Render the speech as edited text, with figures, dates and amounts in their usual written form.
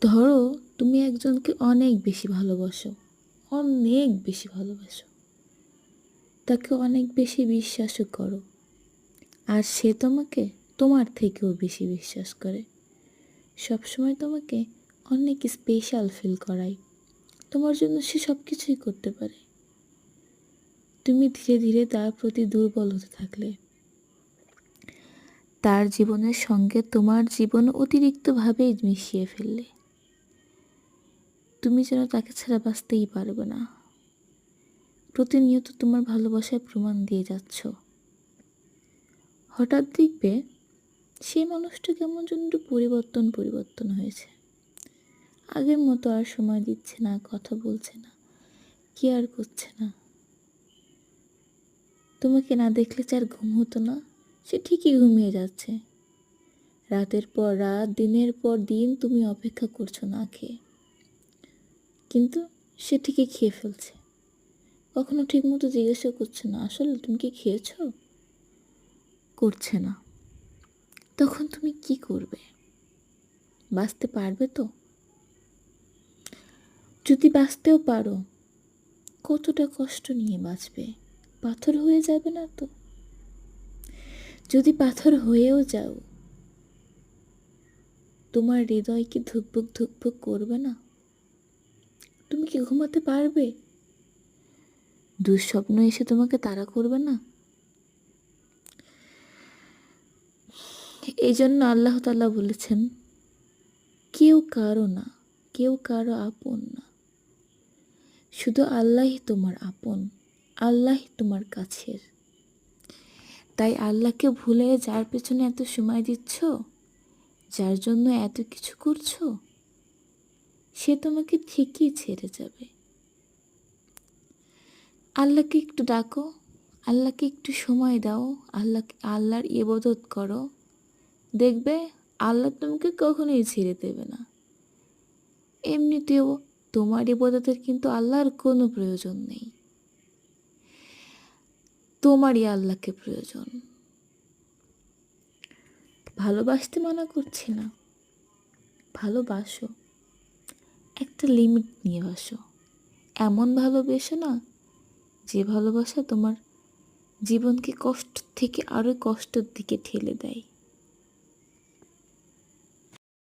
ধরো তুমি একজনকে অনেক বেশি ভালোবাসো, অনেক বেশি ভালোবাসো, তাকে অনেক বেশি বিশ্বাসও করো, আর সে তোমাকে তোমার থেকেও বেশি বিশ্বাস করে, সবসময় তোমাকে অনেক স্পেশাল ফিল করায়, তোমার জন্য সে সব কিছুই করতে পারে। তুমি ধীরে ধীরে তার প্রতি দুর্বল হতে থাকলে, তার জীবনের সঙ্গে তোমার জীবন অতিরিক্তভাবেই মিশিয়ে ফেললে। তুমি যেন তাকে ছাড়া বাঁচতেই পারবে না, প্রতিনিয়ত তোমার ভালোবাসায় প্রমাণ দিয়ে যাচ্ছ। হঠাৎ দেখবে সেই মানুষটা কেমন যেন একটু পরিবর্তন হয়েছে, আগের মতো আর সময় দিচ্ছে না, কথা বলছে না, কেয়ার করছে না। তোমাকে না দেখলে যার ঘুম হতো না, সে ঠিকই ঘুমিয়ে যাচ্ছে। রাতের পর রাত, দিনের পর দিন তুমি অপেক্ষা করছো না খেয়ে, কিন্তু সে ঠিকই খেয়ে ফেলছে। কখনো ঠিক মতো জিজ্ঞাসা করছে না, আসলে তুমি কি খেয়েছো? করছে না। তখন তুমি কি করবে? বাঁচতে পারবে তো? যদি বাঁচতেও পারো, কতটা কষ্ট নিয়ে বাঁচবে? পাথর হয়ে যাবে না তো? যদি পাথর হয়েও যাও, তোমার হৃদয় কি ধুকপুক ধুকপুক করবে না? তুমি কি ঘুমাতে পারবে? দুঃস্বপ্ন এসে তোমাকে তাড়া করবে না? এই জন্য আল্লাহ তাআলা বলেছেন, কেউ কারো না, কেউ কারো আপন না, শুধু আল্লাহই তোমার আপন, আল্লাহই তোমার কাছের। তাই আল্লাহকে ভুলে যার পেছনে এত সময় দিচ্ছ, যার জন্য এত কিছু করছো, সে তোমাকে ঠিকই ছেড়ে যাবে। আল্লাহকে একটু ডাকো, আল্লাহকে একটু সময় দাও, আল্লাহর ইবাদত করো, দেখবে আল্লাহ তোমাকে কখনোই ছেড়ে দেবে না। এমনিতেও তোমার ইবাদতের কিন্তু আল্লাহর কোনো প্রয়োজন নেই, তোমারই আল্লাহকে প্রয়োজন। ভালোবাসতে মানা করছি না, ভালোবাসো, একটা লিমিট নিয়ে বাসো। এমন ভালোবেসো না যে ভালোবাসা তোমার জীবনকে কষ্ট থেকে আরো কষ্টের দিকে ঠেলে দেয়।